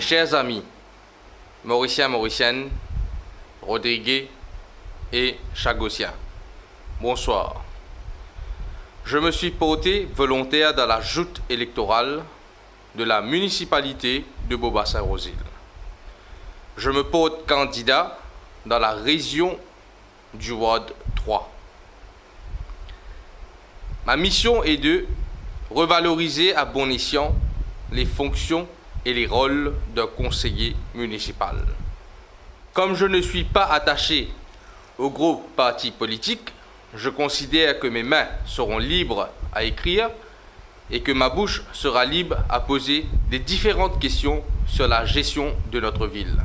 chers amis, Mauriciens, Mauriciennes, Rodriguez et Chagossiens, bonsoir. Je me suis porté volontaire dans la joute électorale de la municipalité de Bobassin-Rosil. Je me porte candidat dans la région du Ward 3. Ma mission est de revaloriser à bon escient les fonctions et les rôles d'un conseiller municipal. Comme je ne suis pas attaché au gros parti politique, je considère que mes mains seront libres à écrire et que ma bouche sera libre à poser des différentes questions sur la gestion de notre ville.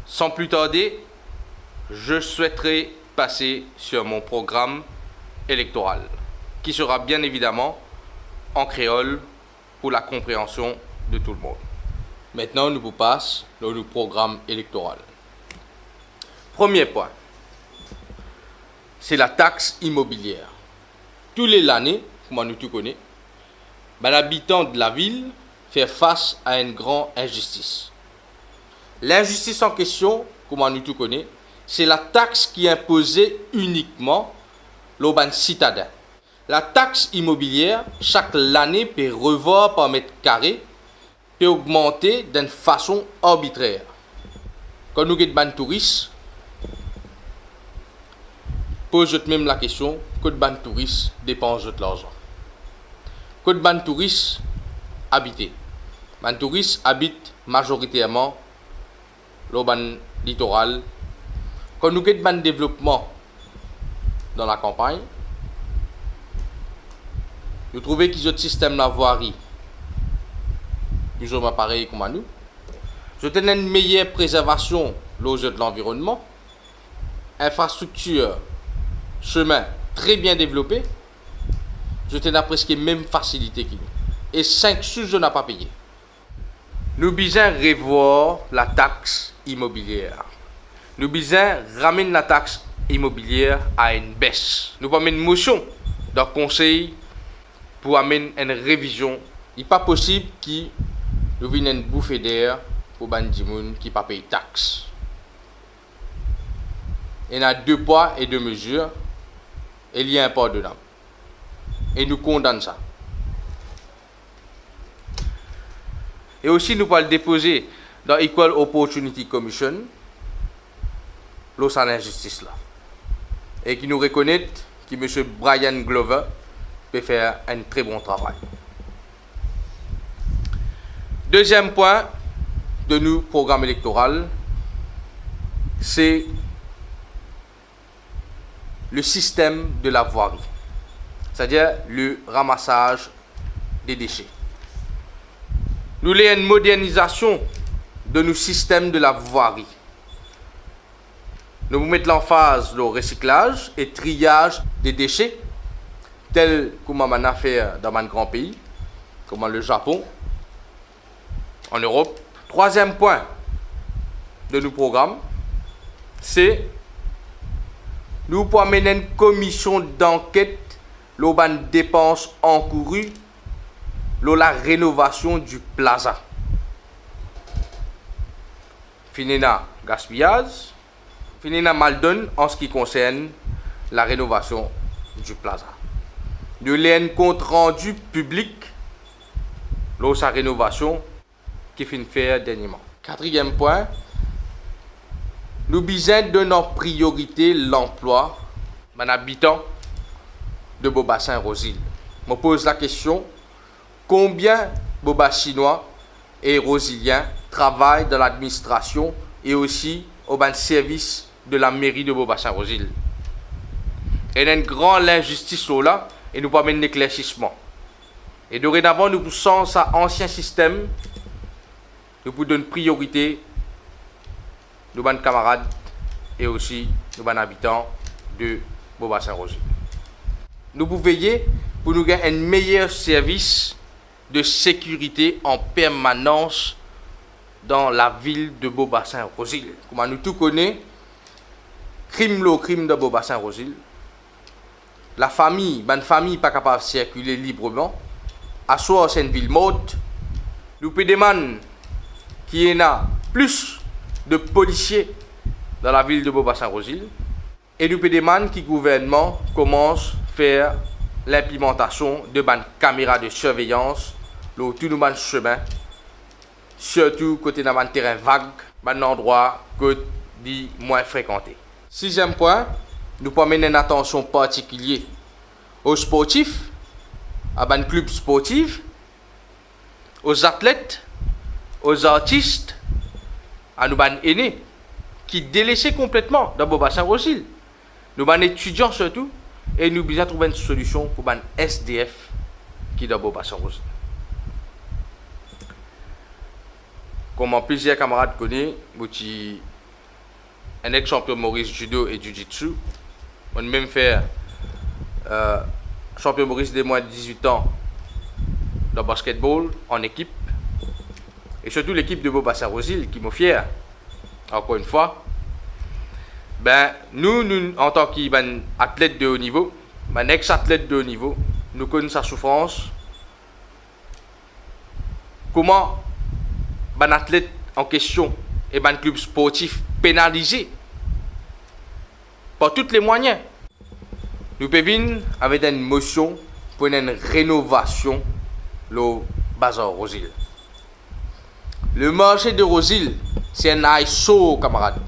Sans plus tarder, je souhaiterais passer sur mon programme électoral, qui sera bien évidemment en créole pour la compréhension de tout le monde. Maintenant, nous passons dans le programme électoral. Premier point, c'est la taxe immobilière. Tous les années, comme nous tous connaissons, l'habitant de la ville fait face à une grande injustice. L'injustice en question, comme nous tous connaissons, c'est la taxe qui est imposée uniquement aux citadins. La taxe immobilière, chaque année, peut revoir par mètre carré, peut augmenter d'une façon arbitraire. Quand nous avons des touristes, pose même la question, que de touristes dépensent de l'argent. Que de touristes habitent. Les touristes habitent majoritairement le littoral. Quand nous avons des développement dans la campagne, nous trouvons qu'ils ont un système de voirie plus ou moins pareil comme nous. Je tenais une meilleure préservation de l'environnement, infrastructure, chemin très bien développé. Je tenais presque les mêmes facilités que nous. Et 5 sous, je n'ai pas payé. Nous besoin revoir la taxe immobilière. Nous besoin ramener la taxe immobilière à une baisse. Nous avons une motion dans le conseil pour amener une révision. Il n'est pas possible que nous venions une bouffée d'air pour les gens qui ne pas payer taxe. Il y a 2 poids et 2 mesures. Et il y a un port dedans. Et nous condamnons ça. Et aussi, nous pouvons le déposer dans Equal Opportunity Commission, l'autre injustice là. Et qui nous reconnaît que M. Brian Glover peut faire un très bon travail. Deuxième point de nos programmes électoraux, c'est le système de la voirie, c'est-à-dire le ramassage des déchets. Nous voulons une modernisation de nos systèmes de la voirie. Nous mettons l'emphase le recyclage et triage des déchets, tel comme on a fait dans un grand pays, comme le Japon, en Europe. Troisième point de nos programmes, c'est nous pouvons mener une commission d'enquête sur les dépenses encourues sur la rénovation du plaza. Finina gaspillage, finina maldonne en ce qui concerne la rénovation du plaza. Nous avons un compte rendu public sur sa rénovation qui finit faire dernièrement. Quatrième point, nous besoin de notre priorité l'emploi des habitants de Bobassin-Rosil. Je me pose la question, combien de Bobassinois et Rosiliens travaillent dans l'administration et aussi au service de la mairie de Bobassin-Rosil? Il y a une grande injustice là et nous pouvons un éclaircissement. Et dorénavant, nous poussons à ancien système, nous pouvons donner priorité nos camarades et aussi nos habitants de Bobassin-Rosil. Nous pouvons veiller pour nous gagner un meilleur service de sécurité en permanence dans la ville de Bobassin-Rosil. Comme nous tous connaissons, crime de Bobassin-Rosil. La famille, une famille pas capable de circuler librement. À soi, c'est une ville morte. Nous pouvons demander qu'il y en a plus de policiers dans la ville de Boba-Saint-Rosil. Et nous demandons que le gouvernement commence à faire l'implémentation de caméras de surveillance dans tout le chemin, surtout côté dans le terrain vague, un endroit que dit moins fréquenté. Sixième point, nous pouvons mener une attention particulière aux sportifs, à un club sportif, aux athlètes, aux artistes, à nous aînés qui délaissés complètement dans Boba-Saint-Rosil. Nous étudiants surtout, et nous devons trouver une solution pour les SDF qui est dans Boba-Saint-Rosil. Comme plusieurs camarades connaissent, un ex-champion Maurice judo et jiu-jitsu, on a même fait champion Maurice des moins de 18 ans dans le basketball en équipe. Et surtout l'équipe de Boba-Saint-Rosil qui m'est fier, encore une fois. Nous en tant qu'athlète de haut niveau, ex-athlète de haut niveau, nous connaissons sa souffrance. Comment un athlète en question et un club sportif pénalisé par tous les moyens. Nous pouvons avec une motion pour une rénovation le bazar Rosil. Le marché de Rosil, c'est un ISO, camarades.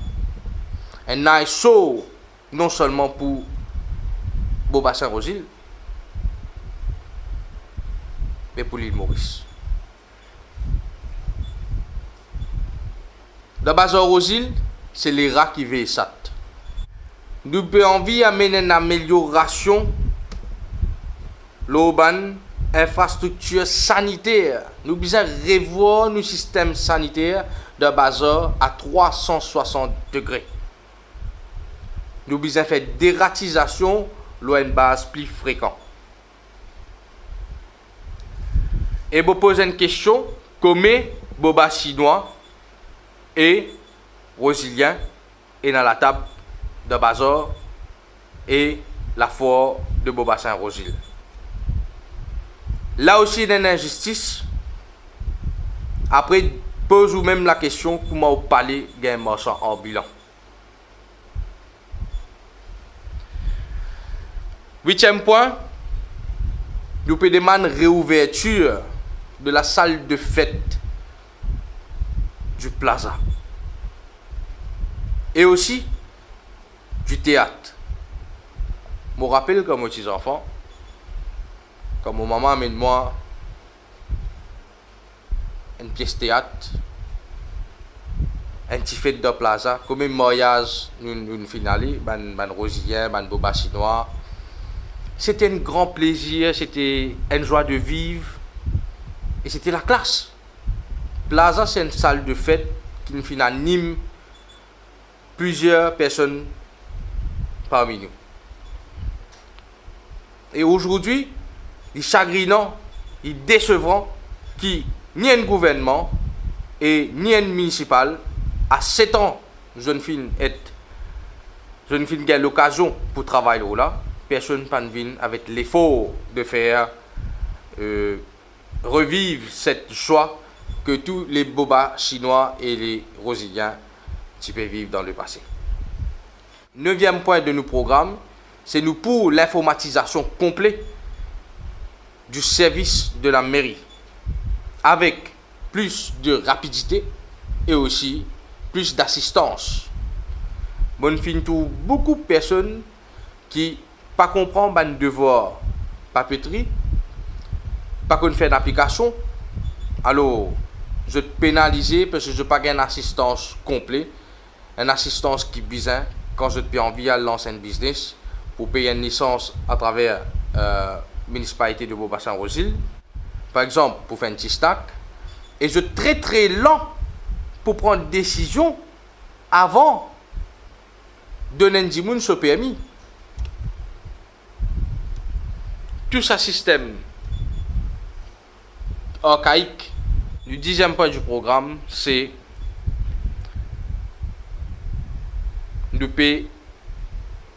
Un ISO non seulement pour Boba-Saint-Rosil, mais pour l'île Maurice. Dans le bazar Rosil, c'est les rats qui veillent ça. Nous avons envie d'amener une amélioration l'urban infrastructure sanitaire. Nous devons revoir nos systèmes sanitaires de bazar à 360 degrés. Nous devons faire dératisation l'ON base plus fréquent. Et vous posez une question, comment Boba chinois et Rosilien est dans la table de bazar et la foire de Boba-Saint-Rosil. Là aussi, il y a une injustice. Après, pose-vous même la question comment vous parlez d'un marchand ambulant. Huitième point, nous pouvons demander réouverture de la salle de fête du Plaza. Et aussi du théâtre. Je me rappelle comme mes petits enfants, quand mon maman amène moi une pièce théâtre, un petit fête de Plaza, comme un mariage, une finale, ban Rosilien, ban Boba chinois. C'était un grand plaisir, c'était une joie de vivre et c'était la classe. Plaza, c'est une salle de fête qui nous anime plusieurs personnes parmi nous. Et aujourd'hui, il est chagrinant, il est décevant que ni un gouvernement et ni un municipal, à 7 ans, jeune fille a l'occasion pour travailler là, personne ne vient avec l'effort de faire revivre cette joie que tous les bobas chinois et les rosiliens peuvent vivre dans le passé. Neuvième point de nos programmes, c'est nous pour l'informatisation complète du service de la mairie, avec plus de rapidité et aussi plus d'assistance. Bonne fin tout beaucoup de personnes qui pas comprendre le devoir papeterie, pas qu'on fait d'application, alors je te pénaliser parce que je n'ai pas une assistance complète, une assistance qui besoin quand je te envie à lancer un business pour payer une licence à travers municipalité de Boba-Saint-Rosil, par exemple pour faire un petit stack, et je suis très lent pour prendre une décision avant de donner un ce permis. Tout ce système archaïque. Le 10e point du programme, c'est nous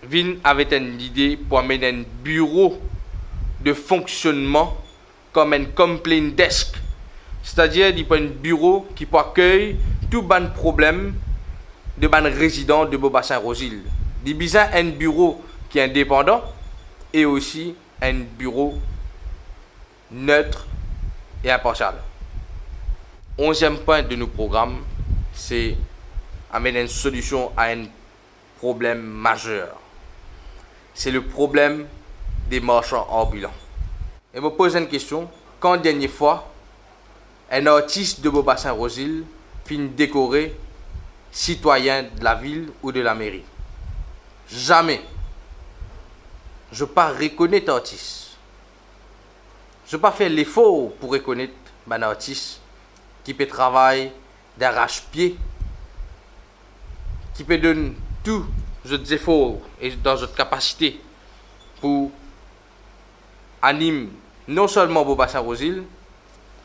venir avec une idée pour amener un bureau de fonctionnement comme un complaint desk C'est-à-dire, il y a un bureau qui peut accueillir tout ban problème de ban résident de Boba-Saint-Rosil. Il y a un bureau qui est indépendant et aussi un bureau neutre et impartial. 11e point de nos programmes, c'est amener une solution à un problème majeur. C'est le problème des marchands ambulants. Et je me pose une question. Quand dernière fois, un artiste de Boba-Saint-Rosil finit décoré citoyen de la ville ou de la mairie? Jamais. Je ne peux pas reconnaître l'artiste. Je ne peux pas faire l'effort pour reconnaître un artiste qui peut travailler d'arrache-pied, qui peut donner tout les efforts et dans notre capacité pour animer non seulement Boba-Saint-Rosil,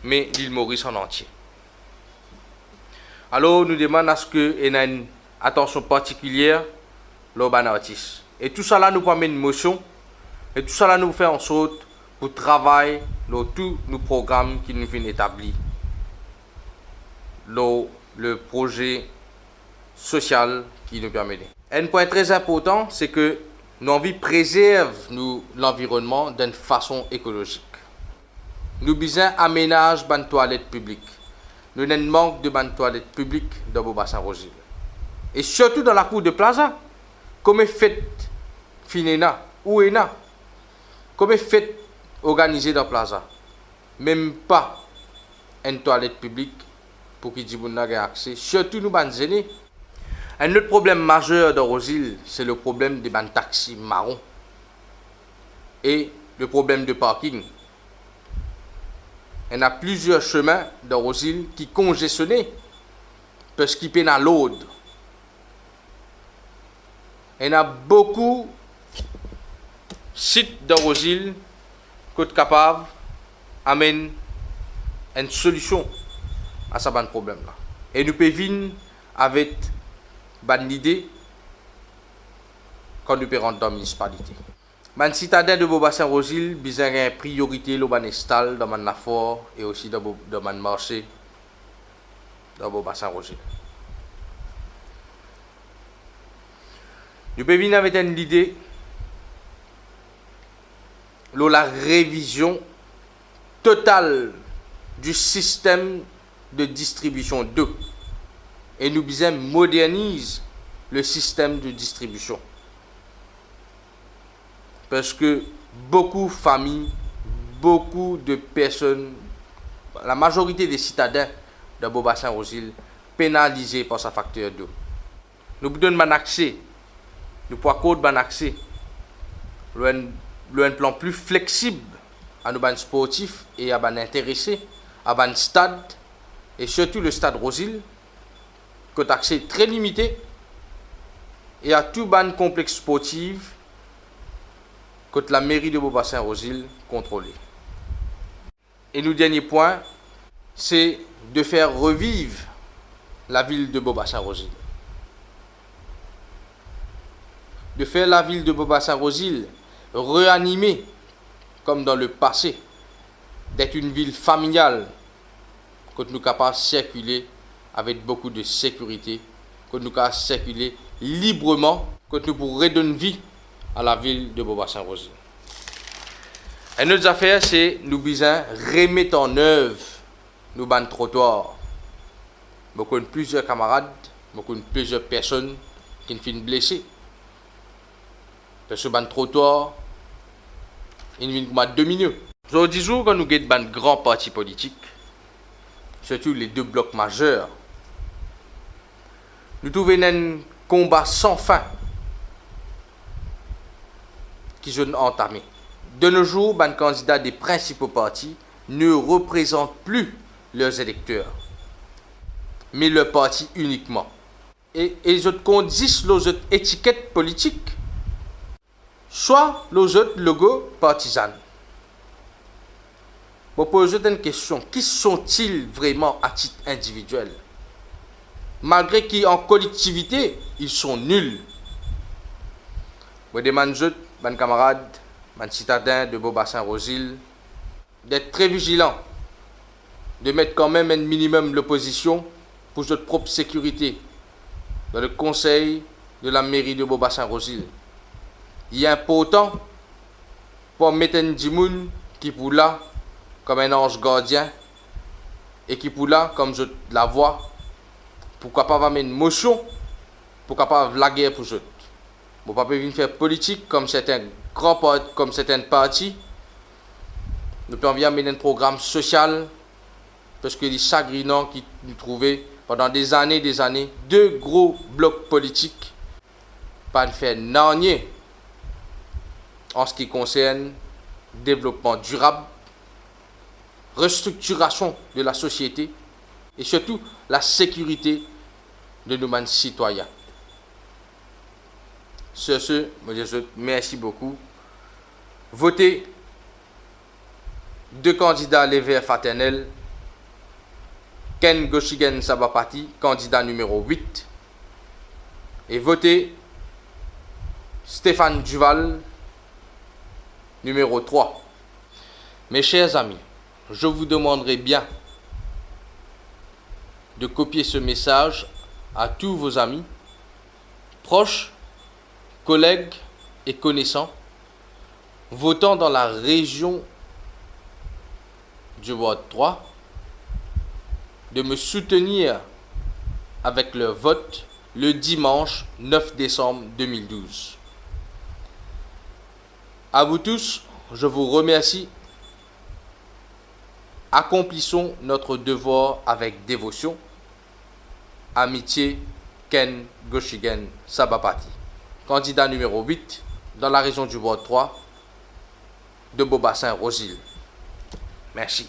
mais l'île Maurice en entier. Alors, nous demandons à ce qu'il y ait une attention particulière aux artistes. Et tout ça là nous permet une motion, et tout ça là nous fait en sorte pour travailler dans tous nos programmes qui nous viennent établis, dans le projet social qui nous permet. Un point très important, c'est que nous envie préserve l'environnement d'une façon écologique. Nous besoin aménage ban toilettes publiques. Nous avons un manque de ban toilettes publiques dans Boba-Saint-Rosil. Et surtout dans la cour de Plaza. Comme fait Finena ou Ena. Comme fait organisé dans Plaza. Même pas une toilette publique pour qui dit qu'on ait accès. Surtout nous ban zéné. Un autre problème majeur dans Rosil, c'est le problème des ban taxis marrons. Et le problème de parking. Il y a plusieurs chemins dans Rosil qui congestionnés parce qu'ils peinent à l'aude. Il y a beaucoup de sites dans Rosil qui sont capables d'amener une solution à ce problème-là. Et nous pouvons venir avec une idée quand nous pouvons rentrer dans la municipalité. Les citadins de Boba-Saint-Rosil ont une priorité dans le stall, dans le fort et aussi dans le marché de Boba-Saint-Rosil. Nous pouvons venir avec une idée de la révision totale du système de distribution d'eau. Et nous devons moderniser le système de distribution. Parce que beaucoup de familles, beaucoup de personnes, la majorité des citadins de Boba-Saint-Rosil pénalisés par sa facture d'eau. Nous donnons un accès, nous pouvons un accès, un plan plus flexible à nos sportifs et à nos intéressés, à nos stades, et surtout le stade Rosil, qui a un accès très limité, et à tout ban complexe sportif que la mairie de Boba-Saint-Rosil contrôlée. Et le dernier point, c'est de faire revivre la ville de Boba-Saint-Rosil. De faire la ville de Boba-Saint-Rosil réanimer comme dans le passé, d'être une ville familiale, que nous sommes capables de circuler avec beaucoup de sécurité, que nous sommes capables de circuler librement, que nous pourrons redonner vie à la ville de Boba-Saint-Rosil. Une autre affaire, c'est nous besoin remettre en œuvre nos bancs de trottoirs. Je connais plusieurs camarades, je connais plusieurs personnes qui sont blessées. Parce que ban trottoir, il vient comme 2 minutes. Aujourd'hui, disons quand nous avons un grand parti politique, surtout les 2 blocs majeurs, nous trouvons un combat sans fin qui sont entamés. De nos jours, les candidats des principaux partis ne représentent plus leurs électeurs, mais leur parti uniquement. Et ils ont conduisent leurs étiquettes politiques, soit leurs autres logos partisans. Pour poser une question, qui sont-ils vraiment à titre individuel? Malgré qu'en collectivité, ils sont nuls. Je demande aux mes camarades, mes citadins de Boba-Saint-Rosil, d'être très vigilants de mettre quand même un minimum l'opposition pour votre propre sécurité dans le conseil de la mairie de Boba-Saint-Rosil. Il est important pour mettre un dimoun qui pour là comme un ange gardien et qui pour là comme je la vois pour capable amener une motion pour capable la guerre pour je. Bon pas venir faire politique comme certains grands comme certaines partis. Nous pouvons amener un programme social parce que les chagrinants qui nous trouvaient pendant des années, deux gros blocs politiques, pas de faire n'anier en ce qui concerne le développement durable, restructuration de la société et surtout la sécurité de nos citoyens. Sur ce, merci beaucoup. Votez 2 candidats les Verts fraternels. Ken Goshigen Sabapati, candidat numéro 8. Et votez Stéphane Duval, numéro 3. Mes chers amis, je vous demanderai bien de copier ce message à tous vos amis, proches, collègues et connaissants, votant dans la région du Ward 3, de me soutenir avec leur vote le dimanche 9 décembre 2012. À vous tous, je vous remercie. Accomplissons notre devoir avec dévotion. Amitié, Ken Goshigen Sabapati, candidat numéro 8 dans la région du Ward 3 de Boba-Saint-Rosil. Merci.